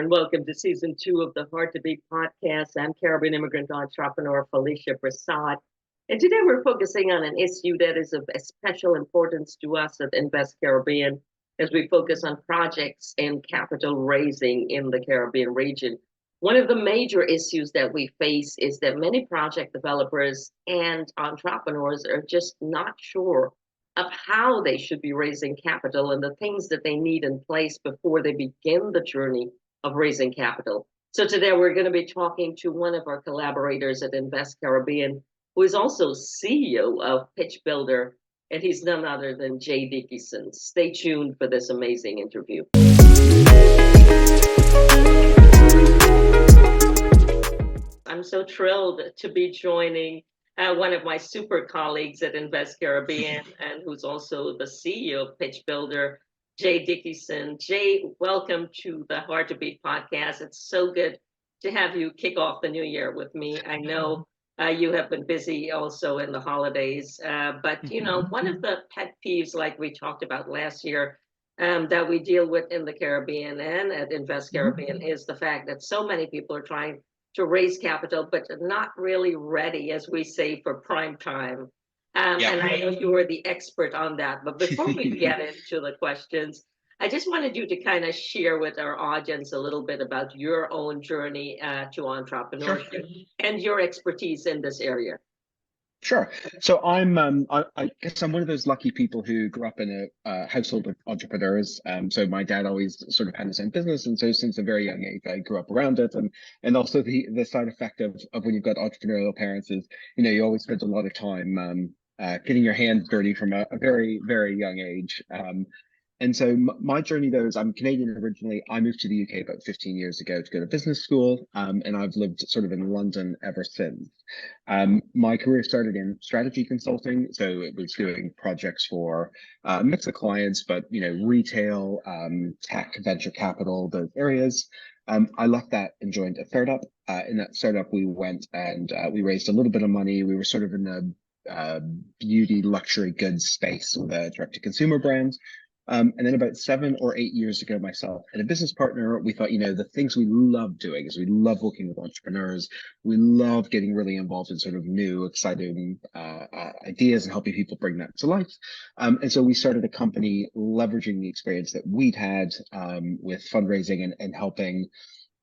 and welcome to season 2 of the Hard to Beat podcast. I'm Caribbean immigrant entrepreneur Felicia Prasad. And today we're focusing on an issue that is of special importance to us at Invest Caribbean as we focus on projects and capital raising in the Caribbean region. One of the major issues that we face is that many project developers and entrepreneurs are just not sure of how they should be raising capital and the things that they need in place before they begin the journey of raising capital. So today we're going to be talking to one of our collaborators at Invest Caribbean, who is also CEO of Pitch Builder, and he's none other than Jay Dickinson. Stay tuned for this amazing interview. I'm so thrilled to be joining one of my super colleagues at Invest Caribbean and who's also the CEO of Pitch Builder, Jay Dickinson. Jay, welcome to the Hard to Beat podcast. It's so good to have you kick off the new year with me. I know you have been busy also in the holidays, but you know, one of the pet peeves, like we talked about last year, that we deal with in the Caribbean and at Invest Caribbean is the fact that so many people are trying to raise capital, but not really ready, as we say, for prime time. And I know you are the expert on that. But before we get into the questions, I just wanted you to kind of share with our audience a little bit about your own journey to entrepreneurship and your expertise in this area. Sure. So I guess I'm one of those lucky people who grew up in a household of entrepreneurs. So my dad always sort of had his own business, and so since a very young age, I grew up around it. And also the side effect of when you've got entrepreneurial parents is, you know, you always spend a lot of time getting your hands dirty from a very, very young age. And so my journey, though, is I'm Canadian originally. I moved to the UK about 15 years ago to go to business school, and I've lived sort of in London ever since. My career started in strategy consulting, so it was doing projects for a mix of clients, but you know, retail, tech, venture capital, those areas. I left that and joined a startup. In that startup, we went and we raised a little bit of money. We were sort of in the beauty luxury goods space with a direct-to-consumer brand. And then about 7 or 8 years ago, myself and a business partner, we thought, you know, the things we love doing is we love working with entrepreneurs. We love getting really involved in sort of new, exciting ideas and helping people bring that to life. And so we started a company leveraging the experience that we'd had with fundraising and helping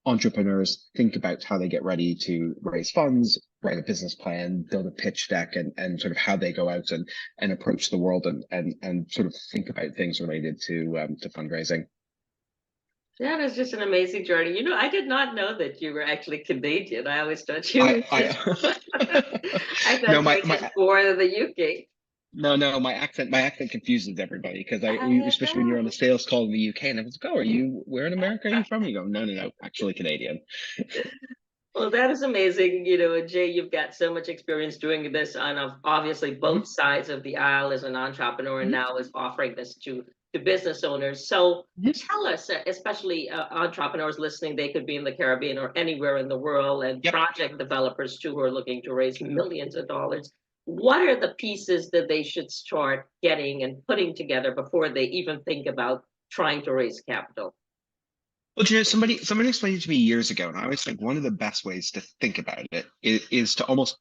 entrepreneurs think about how they get ready to raise funds, write a business plan, build a pitch deck, and sort of how they go out and approach the world and sort of think about things related to fundraising. That is just an amazing journey. You know, I did not know that you were actually Canadian. I always thought you were I thought no, you were just born in the UK. No, my accent confuses everybody because especially when you're on a sales call in the UK and everyone's like, oh, where in America are you from? You go, no, actually Canadian. Well, that is amazing. You know, Jay, you've got so much experience doing this on obviously both sides of the aisle as an entrepreneur and now is offering this to business owners. So tell us, especially entrepreneurs listening, they could be in the Caribbean or anywhere in the world, and project developers too who are looking to raise millions of dollars. What are the pieces that they should start getting and putting together before they even think about trying to raise capital? Well, you know, somebody explained it to me years ago, and I always think one of the best ways to think about it is to almost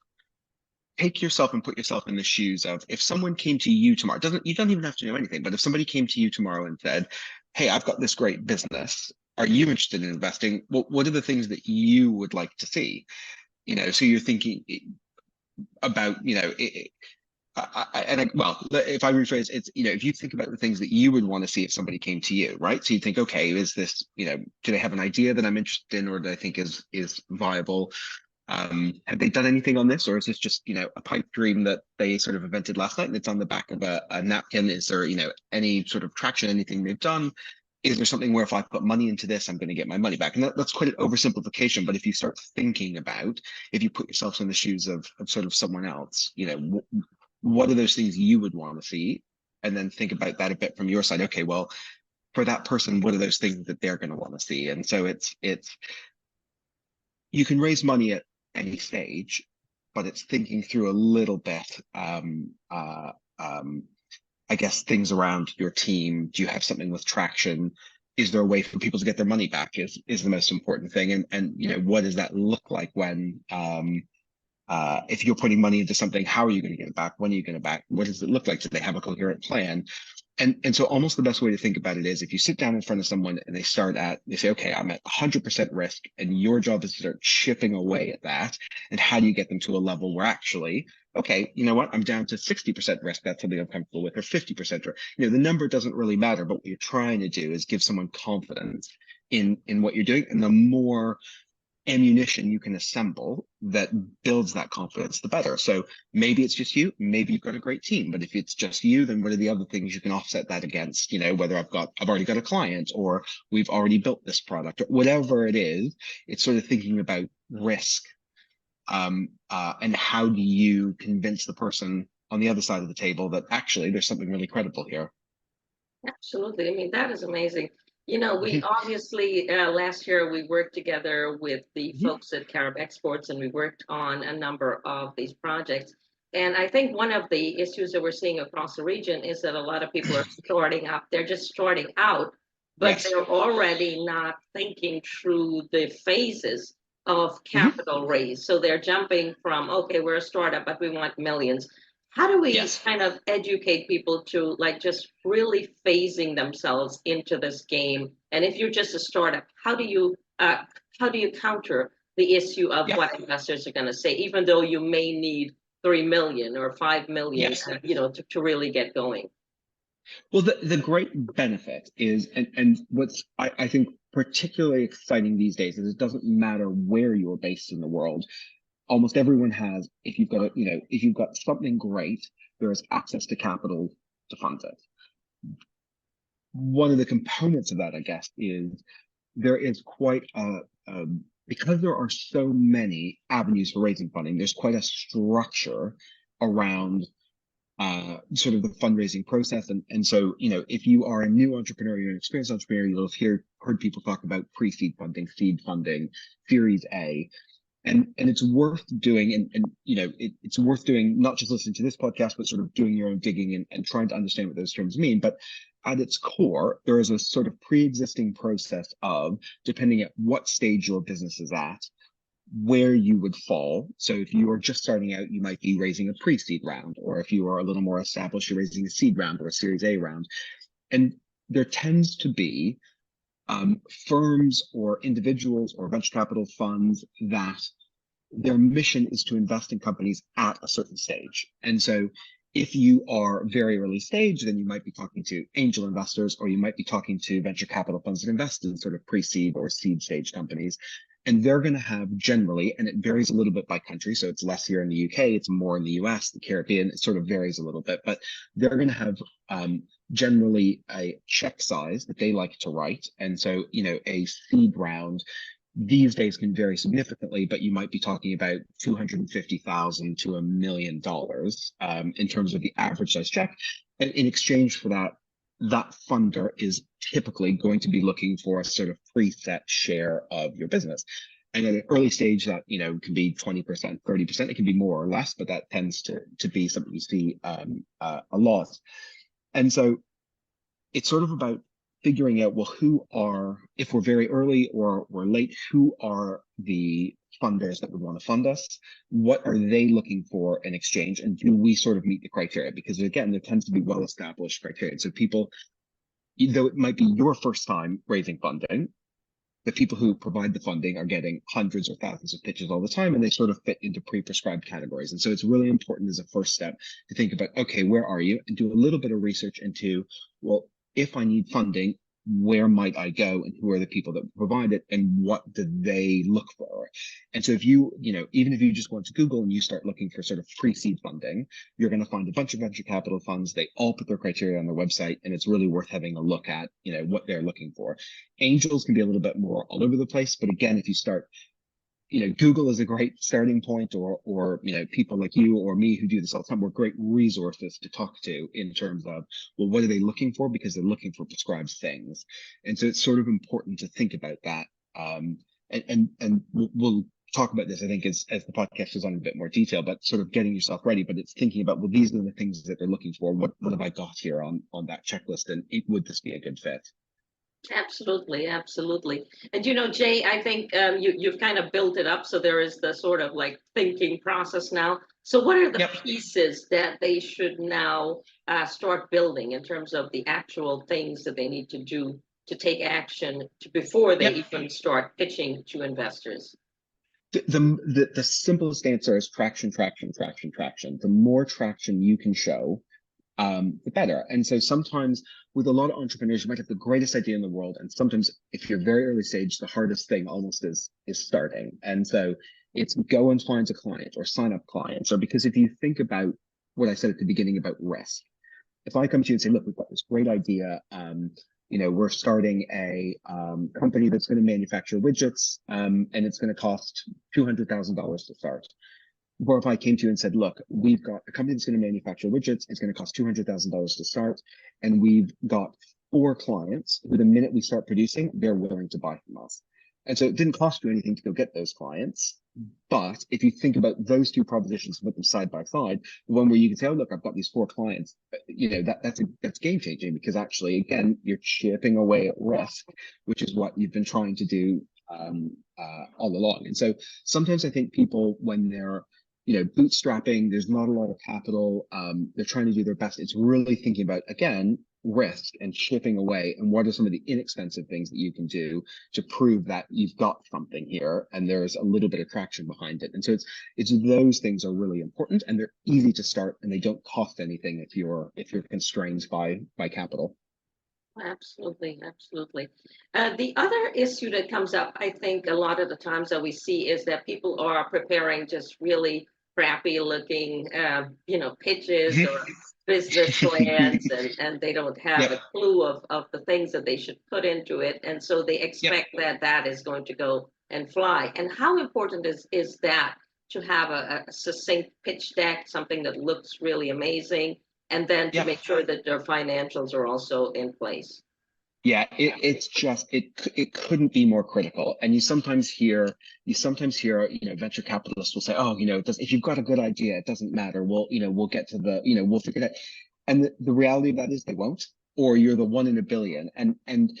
take yourself and put yourself in the shoes of if someone came to you tomorrow. You don't even have to know anything, but if somebody came to you tomorrow and said, "Hey, I've got this great business. Are you interested in investing? What are the things that you would like to see?" You know, so you're thinking about, you know, well, if I rephrase, it's, you know, if you think about the things that you would want to see if somebody came to you, right? So you think, okay, is this, you know, do they have an idea that I'm interested in or that I think is viable? Have they done anything on this, or is this just, you know, a pipe dream that they sort of invented last night and it's on the back of a napkin? Is there, you know, any sort of traction, anything they've done? Is there something where if I put money into this, I'm going to get my money back? And that's quite an oversimplification. But if you start thinking about, if you put yourself in the shoes of sort of someone else, you know, what are those things you would want to see? And then think about that a bit from your side. Okay, well, for that person, what are those things that they're going to want to see? And so it's you can raise money at any stage, but it's thinking through a little bit, I guess, things around your team. Do you have something with traction? is there a way for people to get their money back is the most important thing. And you know, what does that look like when if you're putting money into something, how are you going to get it back? When are you going to back? What does it look like? Do they have a coherent plan? And so almost the best way to think about it is if you sit down in front of someone and they say, okay, I'm at 100% risk, and your job is to start chipping away at that. And how do you get them to a level where actually, okay, you know what, I'm down to 60% risk. That's something I'm comfortable with, or 50%, or, you know, the number doesn't really matter, but what you're trying to do is give someone confidence in what you're doing. And the more ammunition you can assemble that builds that confidence, the better. So maybe it's just you, maybe you've got a great team, but if it's just you, then what are the other things you can offset that against? You know, whether I've already got a client, or we've already built this product, or whatever it is. It's sort of thinking about risk, and how do you convince the person on the other side of the table that actually there's something really credible here. Absolutely. I mean, that is amazing. You know, we obviously last year we worked together with the folks at Carib Exports, and we worked on a number of these projects. And I think one of the issues that we're seeing across the region is that a lot of people are starting up. They're just starting out, but Yes. they're already not thinking through the phases of capital raise. So they're jumping from, okay, we're a startup, but we want millions. How do we Yes. kind of educate people to like just really phasing themselves into this game? And if you're just a startup, how do you counter the issue of Yeah. what investors are going to say, even though you may need 3 million or 5 million, Yes. you know, to really get going? Well, the great benefit is, and what's I think particularly exciting these days is it doesn't matter where you're based in the world. Almost everyone has, if you've got if you've got something great, there is access to capital to fund it. One of the components of that, I guess, is there is quite because there are so many avenues for raising funding, there's quite a structure around sort of the fundraising process. And so, you know, if you are a new entrepreneur, you're an experienced entrepreneur, you'll have heard people talk about pre-seed funding, seed funding, Series A. And it's worth doing, and you know, it's worth doing, not just listening to this podcast, but sort of doing your own digging and trying to understand what those terms mean. But at its core, there is a sort of pre-existing process of, depending at what stage your business is at, where you would fall. So if you are just starting out, you might be raising a pre-seed round, or if you are a little more established, you're raising a seed round or a Series A round. And there tends to be firms or individuals or venture capital funds that their mission is to invest in companies at a certain stage. And so if you are very early stage, then you might be talking to angel investors, or you might be talking to venture capital funds that invest in sort of pre-seed or seed stage companies. And they're going to have generally, and it varies a little bit by country. So it's less here in the UK, it's more in the US, the Caribbean, it sort of varies a little bit, but they're going to have generally a check size that they like to write. And so, you know, a seed round these days can vary significantly, but you might be talking about $250,000 to $1 million in terms of the average size check. And in exchange for that, that funder is typically going to be looking for a sort of preset share of your business. And at an early stage, that, you know, can be 20%, 30%. It can be more or less, but that tends to be something you see a lot. And so it's sort of about figuring out, well, who are, if we're very early or we're late, who are the funders that would want to fund us? What are they looking for in exchange? And do we sort of meet the criteria? Because again, there tends to be well-established criteria. So people, though it might be your first time raising funding, the people who provide the funding are getting hundreds or thousands of pitches all the time, and they sort of fit into pre-prescribed categories. And so it's really important as a first step to think about, okay, where are you? And do a little bit of research into, well, if I need funding, where might I go, and who are the people that provide it, and what do they look for? And so if you, you know, even if you just go into Google and you start looking for sort of pre-seed funding, you're going to find a bunch of venture capital funds. They all put their criteria on their website, and it's really worth having a look at, you know, what they're looking for. Angels can be a little bit more all over the place, but again, if you start, you know, Google is a great starting point, or you know, people like you or me who do this all the time, we're great resources to talk to in terms of, well, what are they looking for? Because they're looking for prescribed things. And so it's sort of important to think about that. And we'll talk about this, I think, as the podcast goes on in a bit more detail, but sort of getting yourself ready. But it's thinking about, well, these are the things that they're looking for. What have I got here on that checklist? And would this be a good fit? Absolutely, absolutely. And you know, Jay, I think you've kind of built it up, so there is the sort of like thinking process now. So what are the Yep. pieces that they should now start building in terms of the actual things that they need to do to take action before they Yep. even start pitching to investors? The simplest answer is traction, traction, traction, traction. The more traction you can show, the better. And so sometimes with a lot of entrepreneurs, you might have the greatest idea in the world. And sometimes if you're very early stage, the hardest thing almost is starting. And so it's go and find a client or sign up clients. Or because if you think about what I said at the beginning about risk, if I come to you and say, look, we've got this great idea, we're starting a company that's going to manufacture widgets, and it's going to cost $200,000 to start. Or if I came to you and said, look, we've got a company that's going to manufacture widgets, it's going to cost $200,000 to start, and we've got 4 clients who, the minute we start producing, they're willing to buy from us. And so it didn't cost you anything to go get those clients. But if you think about those two propositions, put them side by side, the one where you can say, oh, look, I've got these 4 clients, that's game changing, because actually, again, you're chipping away at risk, which is what you've been trying to do all along. And so sometimes I think people, when they're bootstrapping, there's not a lot of capital, they're trying to do their best. It's really thinking about, again, risk and chipping away, and what are some of the inexpensive things that you can do to prove that you've got something here and there's a little bit of traction behind it. And so it's those things are really important, and they're easy to start, and they don't cost anything if you're constrained by capital. Absolutely, absolutely. The other issue that comes up, I think, a lot of the times that we see is that people are preparing just really crappy looking, pitches or business plans, and they don't have Yep. a clue of the things that they should put into it. And so they Yep. expect that that is going to go and fly. And how important is that to have a succinct pitch deck, something that looks really amazing, and then to Yep. make sure that their financials are also in place? Yeah, it's just it couldn't be more critical. And you sometimes hear venture capitalists will say, oh, if you've got a good idea, it doesn't matter. We'll get to we'll figure it out. And the reality of that is they won't, or you're the one in a billion. And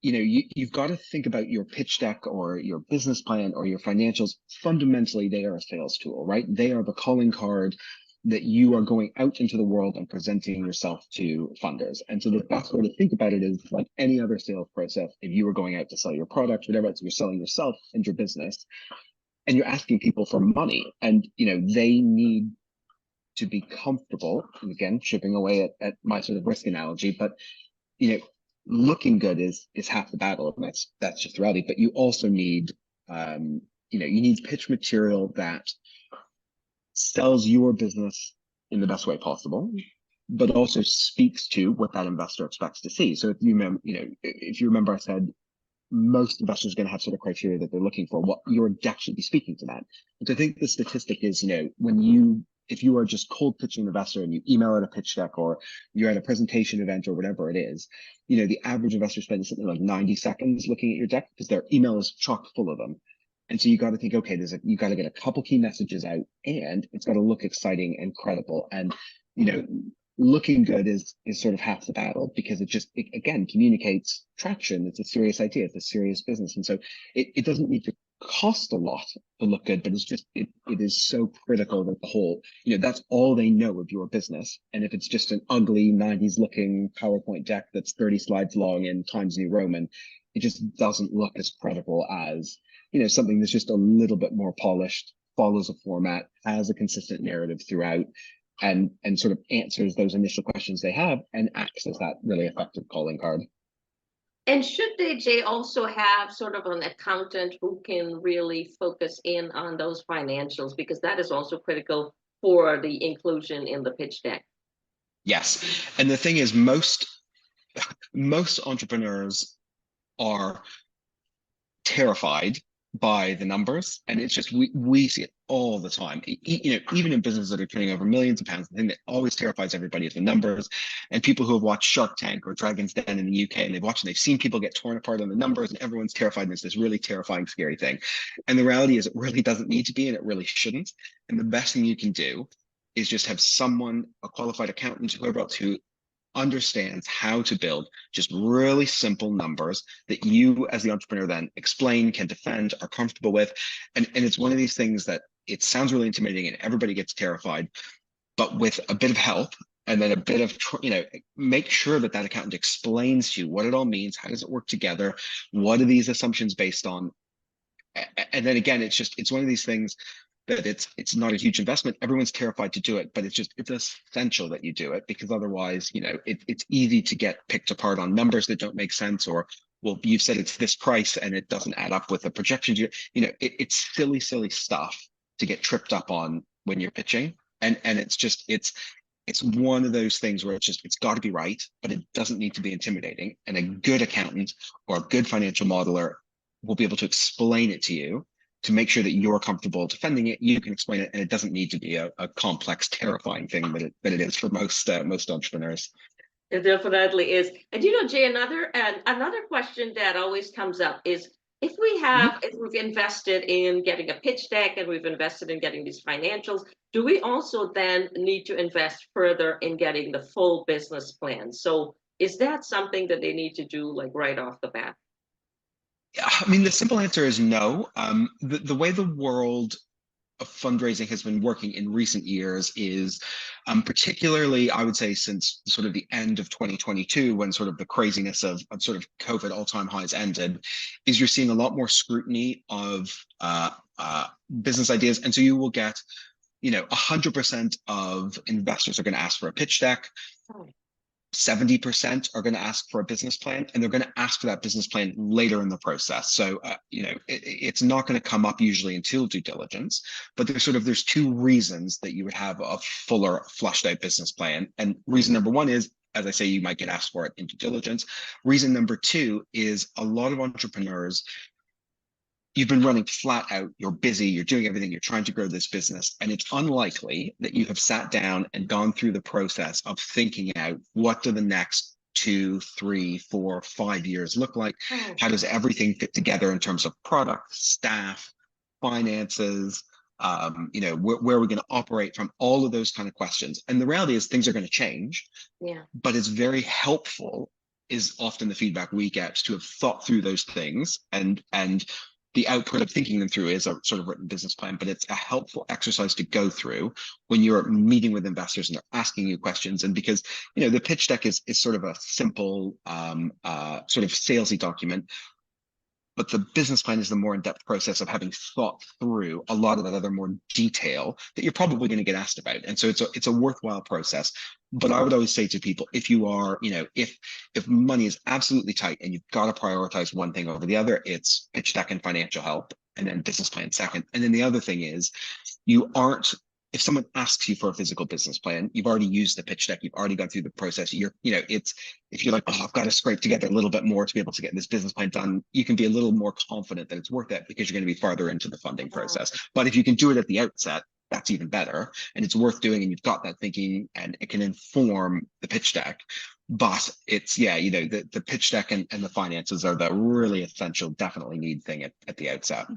you've got to think about your pitch deck or your business plan or your financials. Fundamentally, they are a sales tool, right? They are the calling card that you are going out into the world and presenting yourself to funders. And so the best way to think about it is like any other sales process. If you were going out to sell your product, whatever, so you're selling yourself and your business, and you're asking people for money, and they need to be comfortable. And again, chipping away at my sort of risk analogy, but you know, looking good is half the battle, and that's just reality. But you also need you need pitch material that sells your business in the best way possible, but also speaks to what that investor expects to see. So if you remember, I said most investors are going to have sort of criteria that they're looking for. What your deck should be speaking to that. And so I think the statistic is, if you are just cold pitching an investor and you email out a pitch deck, or you're at a presentation event or whatever it is, the average investor spends something like 90 seconds looking at your deck because their email is chock full of them. And so you got to think, okay, you got to get a couple key messages out, and it's got to look exciting and credible. And, looking good is sort of half the battle, because it again communicates traction. It's a serious idea. It's a serious business. And so it doesn't need to cost a lot to look good, but it is so critical that the whole, that's all they know of your business. And if it's just an ugly 90s looking PowerPoint deck that's 30 slides long in Times New Roman, it just doesn't look as credible as, something that's just a little bit more polished, follows a format, has a consistent narrative throughout, and sort of answers those initial questions they have, and acts as that really effective calling card. And should they, Jay, also have sort of an accountant who can really focus in on those financials, because that is also critical for the inclusion in the pitch deck? Yes. And the thing is, most entrepreneurs are terrified by the numbers, and it's just we see it all the time. Even in businesses that are turning over millions of pounds, the thing that always terrifies everybody is the numbers. And people who have watched Shark Tank or Dragon's Den in the UK, and they've seen people get torn apart on the numbers, and everyone's terrified, and it's this really terrifying, scary thing. And the reality is, it really doesn't need to be, and it really shouldn't. And the best thing you can do is just have someone, a qualified accountant, whoever else, who understands how to build just really simple numbers that you as the entrepreneur then explain, can defend, are comfortable with. And it's one of these things that it sounds really intimidating and everybody gets terrified, but with a bit of help and then a bit of, make sure that that accountant explains to you what it all means, how does it work together, what are these assumptions based on? And then again, it's one of these things that it's not a huge investment. Everyone's terrified to do it, but it's essential that you do it, because otherwise, it's easy to get picked apart on numbers that don't make sense, or, well, you've said it's this price and it doesn't add up with the projections. It's silly stuff to get tripped up on when you're pitching. And it's one of those things where it's got to be right, but it doesn't need to be intimidating. And a good accountant or a good financial modeler will be able to explain it to you to make sure that you're comfortable defending it. You can explain it, and it doesn't need to be a complex, terrifying thing that it is for most entrepreneurs. It definitely is. And Jay, another question that always comes up is, if we've invested in getting a pitch deck and we've invested in getting these financials, do we also then need to invest further in getting the full business plan? So is that something that they need to do like right off the bat? I mean, the simple answer is no. The way the world of fundraising has been working in recent years is, particularly, I would say, since sort of the end of 2022, when sort of the craziness of sort of COVID all-time highs ended, is you're seeing a lot more scrutiny of business ideas. And so you will get, 100% of investors are going to ask for a pitch deck. 70% are going to ask for a business plan, and they're going to ask for that business plan later in the process. So, it's not going to come up usually until due diligence, but there's two reasons that you would have a fuller, flushed out business plan. And reason number one is, as I say, you might get asked for it in due diligence. Reason number two is, a lot of entrepreneurs, you've been running flat out, you're busy, you're doing everything, you're trying to grow this business, and it's unlikely that you have sat down and gone through the process of thinking out, what do the next 2, 3, 4, 5 years look like? How does everything fit together in terms of product, staff, finances, where are we going to operate from, all of those kind of questions. And the reality is things are going to change, but it's very helpful, is often the feedback we get, to have thought through those things, and the output of thinking them through is a sort of written business plan, but it's a helpful exercise to go through when you're meeting with investors and they're asking you questions. And because, the pitch deck is sort of a simple, sort of salesy document, but the business plan is the more in-depth process of having thought through a lot of that other more detail that you're probably going to get asked about. And so it's a worthwhile process. But I would always say to people, if you are, if money is absolutely tight and you've got to prioritize one thing over the other, it's pitch deck and financial help, and then business plan second. And then the other thing is, if someone asks you for a physical business plan, you've already used the pitch deck, you've already gone through the process. If you're like, oh, I've got to scrape together a little bit more to be able to get this business plan done, you can be a little more confident that it's worth it, because you're going to be farther into the funding process. But if you can do it at the outset, that's even better, and it's worth doing, and you've got that thinking, and it can inform the pitch deck. But it's, the pitch deck and the finances are the really essential, definitely need thing at the outset.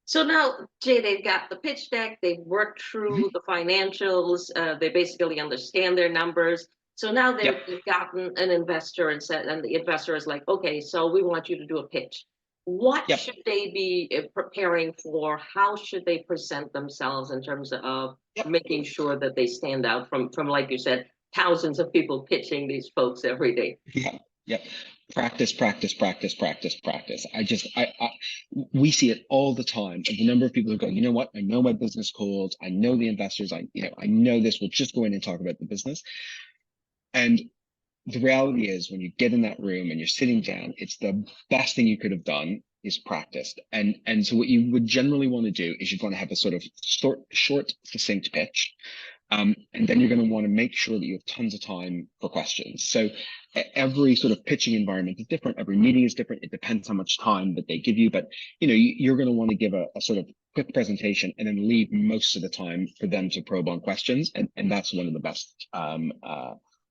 So now, Jay, they've got the pitch deck, they've worked through the financials, they basically understand their numbers. So now they've gotten an investor and the investor is like, okay, so we want you to do a pitch. What should they be preparing for? How should they present themselves in terms of making sure that they stand out from, like you said, thousands of people pitching these folks every day? Yep. Practice. We see it all the time. And the number of people who go, you know what? I know my business cold. I know the investors. I know this. We'll just go in and talk about the business. And the reality is, when you get in that room and you're sitting down, it's the best thing you could have done is practiced. And so what you would generally want to do is you're going to have a sort of short, succinct pitch. And then you're going to want to make sure that you have tons of time for questions. So every sort of pitching environment is different. Every meeting is different. It depends how much time that they give you. But, you're going to want to give a sort of quick presentation and then leave most of the time for them to probe on questions. And that's one of the best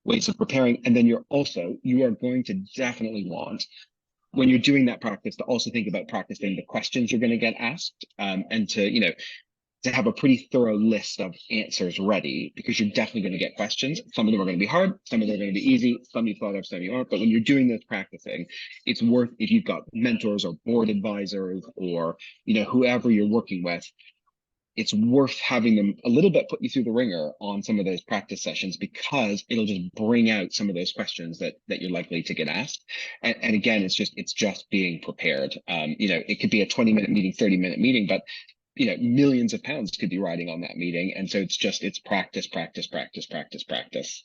ways of preparing. And then you are going to definitely want, when you're doing that practice, to also think about practicing the questions you're going to get asked, and to, to have a pretty thorough list of answers ready, because you're definitely going to get questions. Some of them are going to be hard, some of them are going to be easy, some you thought of, some you aren't. But when you're doing this practicing, it's worth, if you've got mentors or board advisors or, whoever you're working with, it's worth having them a little bit put you through the ringer on some of those practice sessions, because it'll just bring out some of those questions that you're likely to get asked. And again, it's just being prepared. It could be a 20-minute meeting, 30-minute meeting, but millions of pounds could be riding on that meeting. And so it's practice, practice, practice, practice, practice.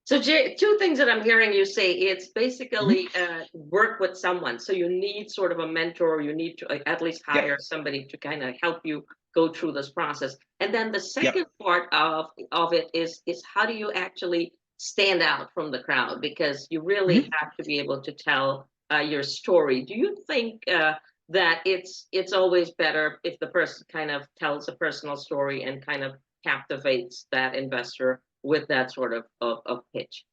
So Jay, two things that I'm hearing you say, it's basically work with someone. So you need sort of a mentor, you need to at least hire somebody to kind of help you go through this process. And then the second part of it is how do you actually stand out from the crowd? Because you really have to be able to tell your story. Do you think that it's always better if the person kind of tells a personal story and kind of captivates that investor with that sort of pitch?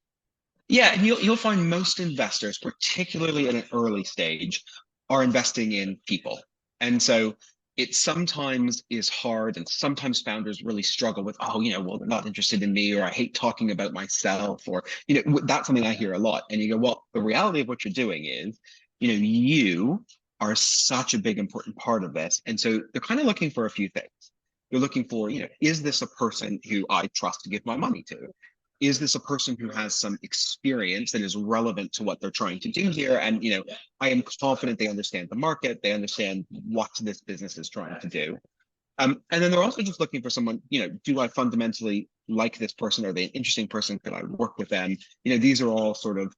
Yeah, and you'll find most investors, particularly at an early stage, are investing in people. And so it sometimes is hard, and sometimes founders really struggle with, well, they're not interested in me, or I hate talking about myself, or, that's something I hear a lot. And you go, well, the reality of what you're doing is, you are such a big, important part of this. And so they're kind of looking for a few things. They're looking for, is this a person who I trust to give my money to? Is this a person who has some experience that is relevant to what they're trying to do here? And, I am confident they understand the market, they understand what this business is trying to do. And then they're also just looking for someone, do I fundamentally like this person? Are they an interesting person? Could I work with them? These are all sort of,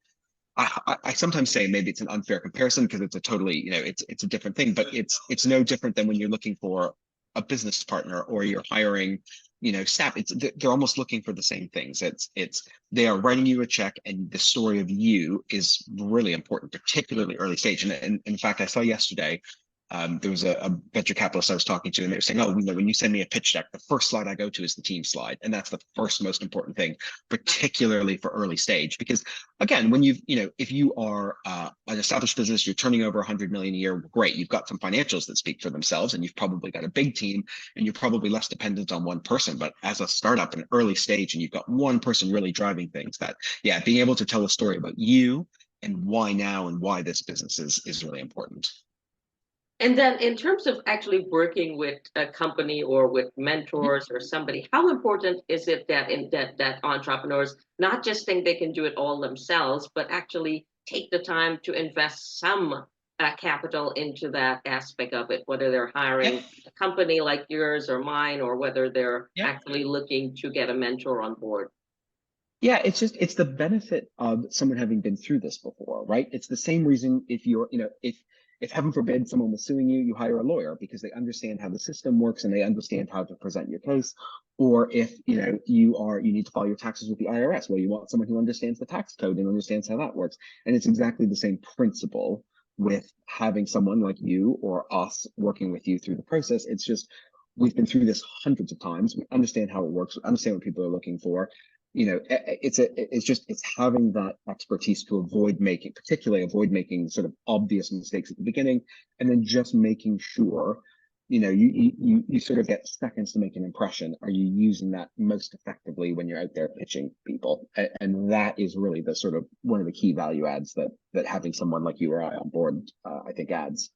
I sometimes say maybe it's an unfair comparison because it's a totally, it's a different thing, but it's no different than when you're looking for a business partner or you're hiring, staff. They're almost looking for the same things. They are writing you a check, and the story of you is really important, particularly early stage. And in fact, I saw yesterday, there was a venture capitalist I was talking to, and they were saying, when you send me a pitch deck, the first slide I go to is the team slide. And that's the first most important thing, particularly for early stage. Because again, when if you are an established business, you're turning over 100 million a year, great. You've got some financials that speak for themselves, and you've probably got a big team, and you're probably less dependent on one person. But as a startup in an early stage, and you've got one person really driving things, being able to tell a story about you and why now and why this business is really important. And then in terms of actually working with a company or with mentors or somebody, how important is it that entrepreneurs not just think they can do it all themselves, but actually take the time to invest some capital into that aspect of it, whether they're hiring a company like yours or mine, or whether they're actually looking to get a mentor on board? Yeah, it's the benefit of someone having been through this before, right? It's the same reason if you're, if heaven forbid someone was suing you, you hire a lawyer because they understand how the system works and they understand how to present your case. Or if, you need to file your taxes with the IRS, well, you want someone who understands the tax code and understands how that works. And it's exactly the same principle with having someone like you or us working with you through the process. It's just, we've been through this hundreds of times. We understand how it works. We understand what people are looking for. It's having that expertise to avoid making sort of obvious mistakes at the beginning, and then just making sure, you sort of get seconds to make an impression. Are you using that most effectively when you're out there pitching people? And that is really the sort of one of the key value adds that having someone like you or I on board, I think adds.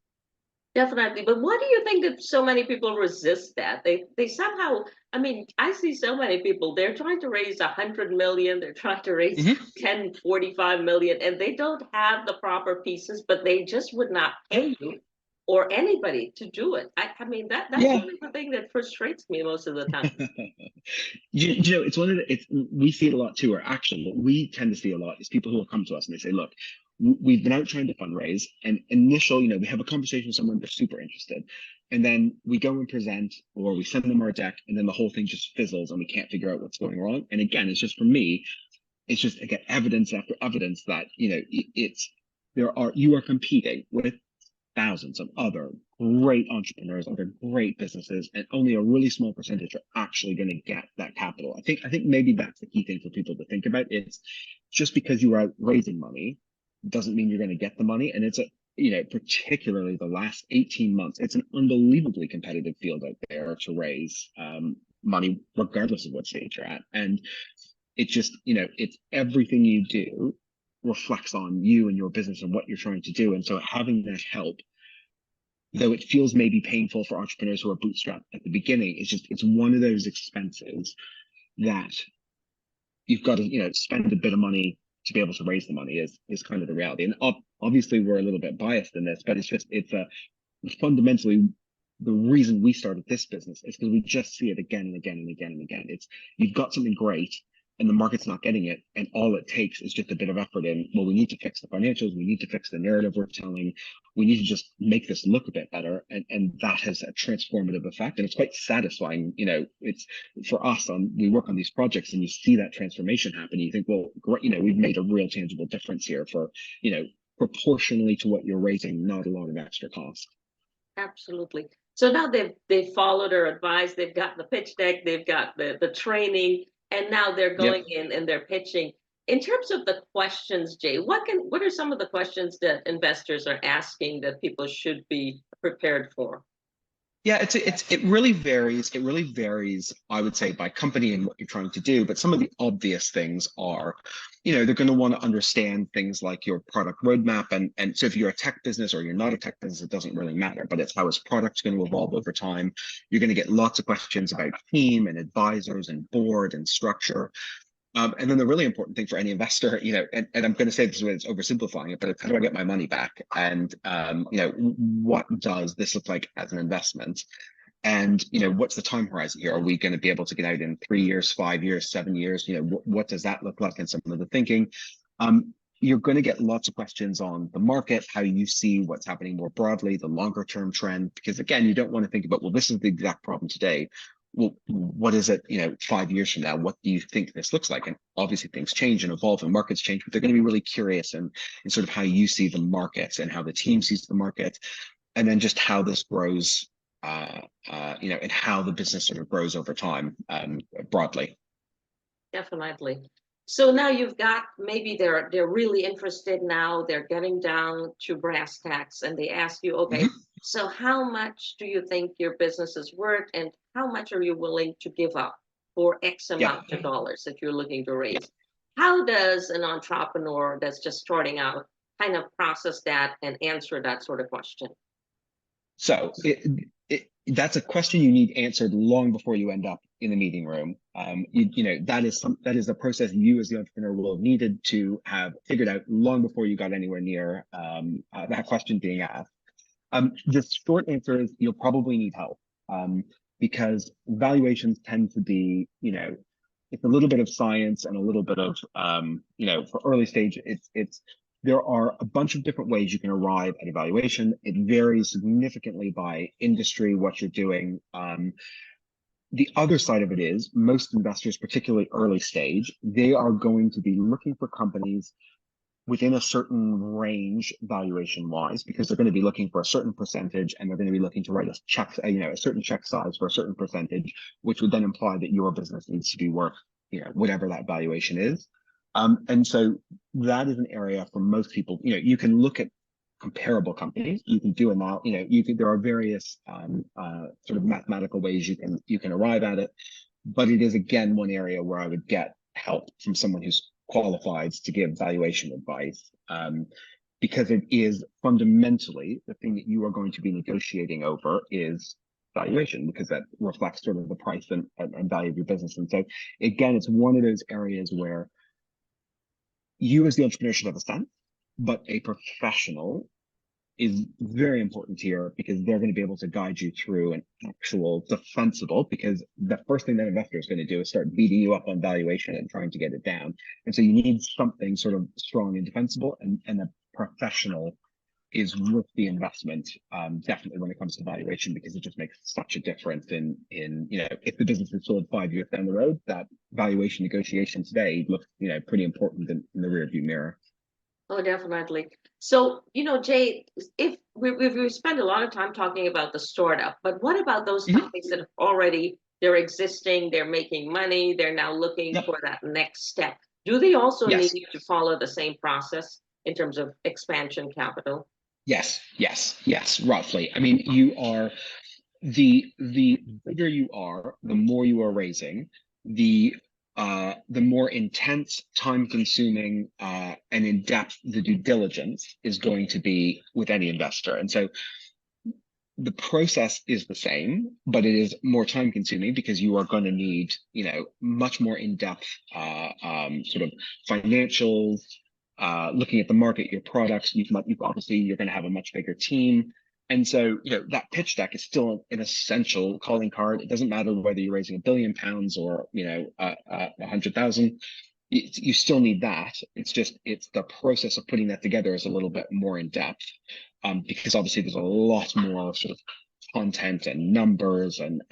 Definitely. But why do you think that so many people resist that? They somehow, I mean, I see so many people, they're trying to raise 100 million, they're trying to raise 1045 million, and they don't have the proper pieces, but they just would not pay you or anybody to do it. I mean, that's one of the thing that frustrates me most of the time. It's we see it a lot too, or actually what we tend to see a lot is people who will come to us and they say, look, we've been out trying to fundraise, and we have a conversation with someone, they're super interested. And then we go and present, or we send them our deck, and then the whole thing just fizzles and we can't figure out what's going wrong. And again, it's just, for me, it's just, again, evidence after evidence that, you are competing with thousands of other great entrepreneurs, other great businesses, and only a really small percentage are actually going to get that capital. I think maybe that's the key thing for people to think about. It's just because you are out raising money doesn't mean you're going to get the money. And particularly the last 18 months, it's an unbelievably competitive field out there to raise money, regardless of what stage you're at. And it just, it's everything you do reflects on you and your business and what you're trying to do. And so having that help, though it feels maybe painful for entrepreneurs who are bootstrapped at the beginning, it's one of those expenses that you've got to, spend a bit of money to be able to raise the money is kind of the reality. And obviously we're a little bit biased in this, but it's fundamentally the reason we started this business is because we just see it again and again and again and again. It's you've got something great and the market's not getting it, and all it takes is just a bit of effort in, well, we need to fix the financials, we need to fix the narrative we're telling, we need to just make this look a bit better, and that has a transformative effect, and it's quite satisfying. It's for us, we work on these projects and you see that transformation happen, you think, well, great, we've made a real tangible difference here for, proportionally to what you're raising, not a lot of extra cost. Absolutely. So now they've followed our advice, they've got the pitch deck, they've got the training, and now they're going in and they're pitching. In terms of the questions, Jay, what are some of the questions that investors are asking that people should be prepared for? Yeah, it really varies. It really varies, I would say, by company and what you're trying to do. But some of the obvious things are, they're going to want to understand things like your product roadmap. And so if you're a tech business or you're not a tech business, it doesn't really matter. But it's how is products going to evolve over time. You're going to get lots of questions about team and advisors and board and structure. And then the really important thing for any investor, and I'm going to say this way, it's oversimplifying it, but it's how do I get my money back? And, what does this look like as an investment? And, what's the time horizon here? Are we going to be able to get out in 3 years, 5 years, 7 years? What does that look like in some of the thinking? You're going to get lots of questions on the market, how you see what's happening more broadly, the longer term trend, because again, you don't want to think about, well, this is the exact problem today. Well, what is it, 5 years from now? What do you think this looks like? And obviously things change and evolve and markets change, but they're going to be really curious in sort of how you see the markets and how the team sees the market, and then just how this grows, and how the business sort of grows over time, broadly. Definitely. So now you've got, maybe they're really interested now, they're getting down to brass tacks and they ask you, okay, so how much do you think your business is worth and how much are you willing to give up for X amount of dollars that you're looking to raise? How does an entrepreneur that's just starting out kind of process that and answer that sort of question? So that's a question you need answered long before you end up in the meeting room. That is a process you as the entrepreneur will have needed to have figured out long before you got anywhere near that question being asked. The short answer is you'll probably need help, because valuations tend to be, it's a little bit of science and a little bit of, for early stage, there are a bunch of different ways you can arrive at evaluation. It varies significantly by industry, what you're doing. The other side of it is most investors, particularly early stage, they are going to be looking for companies within a certain range valuation wise, because they're going to be looking for a certain percentage and they're going to be looking to write a check, a certain check size for a certain percentage, which would then imply that your business needs to be worth, whatever that valuation is. And so that is an area for most people, you can look at comparable companies, you can do there are various sort of mathematical ways you can arrive at it, but it is again one area where I would get help from someone who's qualified to give valuation advice, because it is fundamentally the thing that you are going to be negotiating over is valuation, because that reflects sort of the price and value of your business. And so again, it's one of those areas where you as the entrepreneur should have a sense, but a professional is very important here because they're going to be able to guide you through an actual defensible, because the first thing that investor is going to do is start beating you up on valuation and trying to get it down. And so you need something sort of strong and defensible, and a professional is worth the investment, definitely when it comes to valuation, because it just makes such a difference in if the business is sold 5 years down the road, that valuation negotiation today looks pretty important in the rearview mirror. Oh, definitely. So, Jay, if we spend a lot of time talking about the startup, but what about those companies that they're existing, they're making money, they're now looking for that next step? Do they also need to follow the same process in terms of expansion capital? Yes, roughly. I mean, you are the bigger you are, the more you are raising, the more intense, time-consuming, and in-depth the due diligence is going to be with any investor. And so the process is the same, but it is more time consuming because you are going to need, much more in-depth sort of financials, looking at the market, your products. You've obviously you're going to have a much bigger team. And so, that pitch deck is still an essential calling card. It doesn't matter whether you're raising £1 billion or, 100,000. You still need that. It's the process of putting that together is a little bit more in depth, because obviously there's a lot more sort of content and numbers and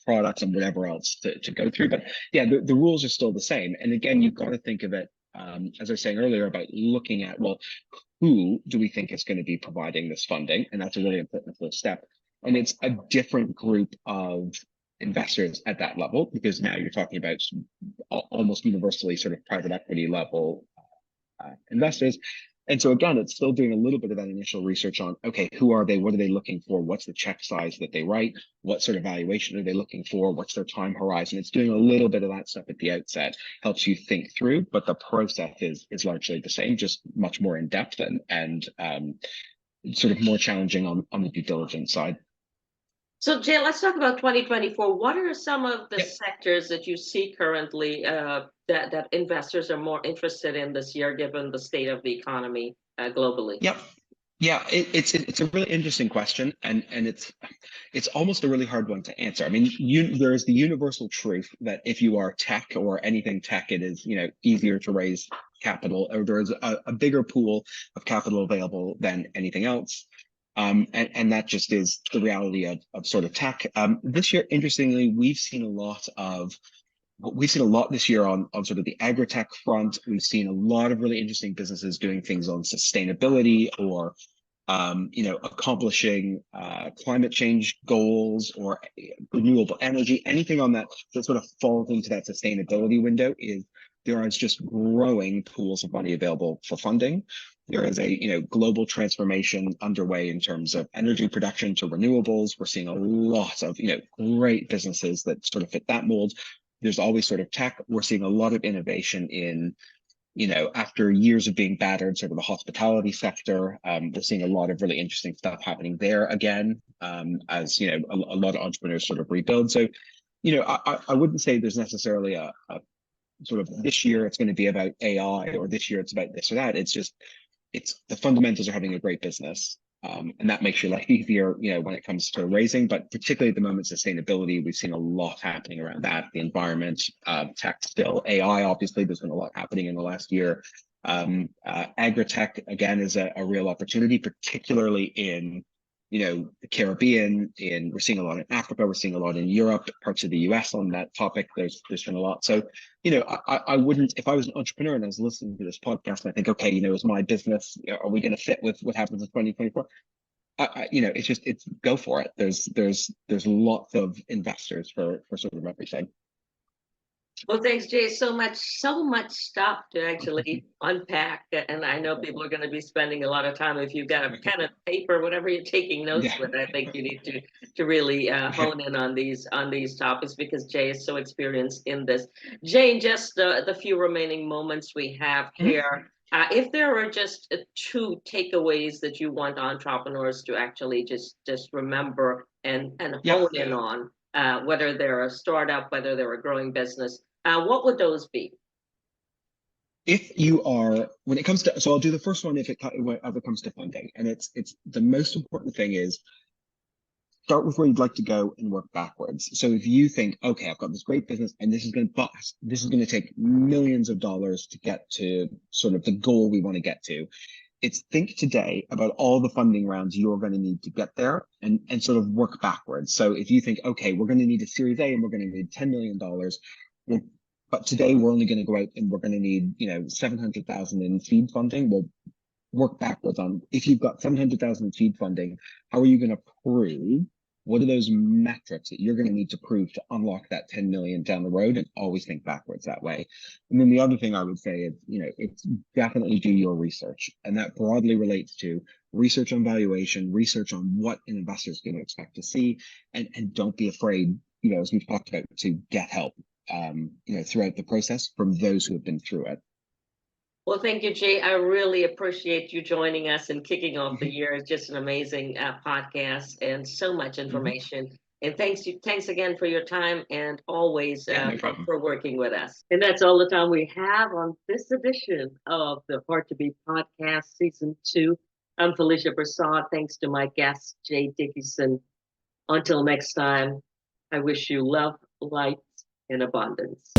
products and whatever else to go through. But yeah, the rules are still the same. And again, you've got to think of it, as I was saying earlier, about looking at, well, who do we think is going to be providing this funding? And that's a really important first step. And it's a different group of investors at that level, because now you're talking about almost universally sort of private equity level investors. And so again, it's still doing a little bit of that initial research on, okay, who are they? What are they looking for? What's the check size that they write? What sort of valuation are they looking for? What's their time horizon? It's doing a little bit of that stuff at the outset, helps you think through, but the process is largely the same, just much more in depth and sort of more challenging on the due diligence side. So, Jay, let's talk about 2024. What are some of the Yep. sectors that you see currently that investors are more interested in this year, given the state of the economy globally? Yep. Yeah, it's a really interesting question, and it's almost a really hard one to answer. I mean, there is the universal truth that if you are tech or anything tech, it is easier to raise capital, or there is a bigger pool of capital available than anything else. And that just is the reality of sort of tech. This year, interestingly, we've seen a lot this year on sort of the agri-tech front. We've seen a lot of really interesting businesses doing things on sustainability or, accomplishing climate change goals or renewable energy. Anything on that sort of falls into that sustainability window there is just growing pools of money available for funding. There is a global transformation underway in terms of energy production to renewables. We're seeing a lot of great businesses that sort of fit that mold. There's always sort of tech. We're seeing a lot of innovation in, after years of being battered, sort of the hospitality sector. We're seeing a lot of really interesting stuff happening there again, as, a lot of entrepreneurs sort of rebuild. So, I wouldn't say there's necessarily a sort of this year it's going to be about AI or this year it's about this or that. It's the fundamentals are having a great business. And that makes your life easier, when it comes to raising, but particularly at the moment, sustainability, we've seen a lot happening around that, the environment, tech still, AI, obviously, there's been a lot happening in the last year. Agri-tech, again, is a real opportunity, particularly in, the Caribbean, we're seeing a lot in Africa, we're seeing a lot in Europe, parts of the US on that topic, there's been a lot. So, I wouldn't, if I was an entrepreneur and I was listening to this podcast and I think, okay, is my business, are we going to fit with what happens in 2024? It's go for it. There's lots of investors for sort of everything. Well, thanks, Jay. So much stuff to actually unpack. And I know people are going to be spending a lot of time. If you've got a pen and paper, whatever you're taking notes with, I think you need to really hone in on these topics, because Jay is so experienced in this. Jay, just the few remaining moments we have here, if there are just two takeaways that you want entrepreneurs to actually just remember and hone in on, whether they're a startup, whether they're a growing business, what would those be? If you are, when it comes to, so I'll do the first one if it comes to funding, and it's the most important thing is start with where you'd like to go and work backwards. So if you think, okay, I've got this great business and this is going to take millions of dollars to get to sort of the goal we want to get to. It's think today about all the funding rounds you're going to need to get there and sort of work backwards. So if you think, okay, we're going to need a Series A and we're going to need $10 million, but today we're only going to go out and we're going to need, 700,000 in seed funding. We'll work backwards on, if you've got 700,000 in seed funding, how are you going to prove what are those metrics that you're going to need to prove to unlock that 10 million down the road, and always think backwards that way. And then the other thing I would say is, it's definitely do your research. And that broadly relates to research on valuation, research on what an investor is going to expect to see, and don't be afraid, as we've talked about, to get help, throughout the process from those who have been through it. Well, thank you, Jay. I really appreciate you joining us and kicking off the year. It's just an amazing podcast and so much information. And thanks again for your time, and always No problem. for working with us. And that's all the time we have on this edition of the Hard to Beat podcast, season 2. I'm Felicia Prasad. Thanks to my guest, Jay Dickinson. Until next time, I wish you love, light, and abundance.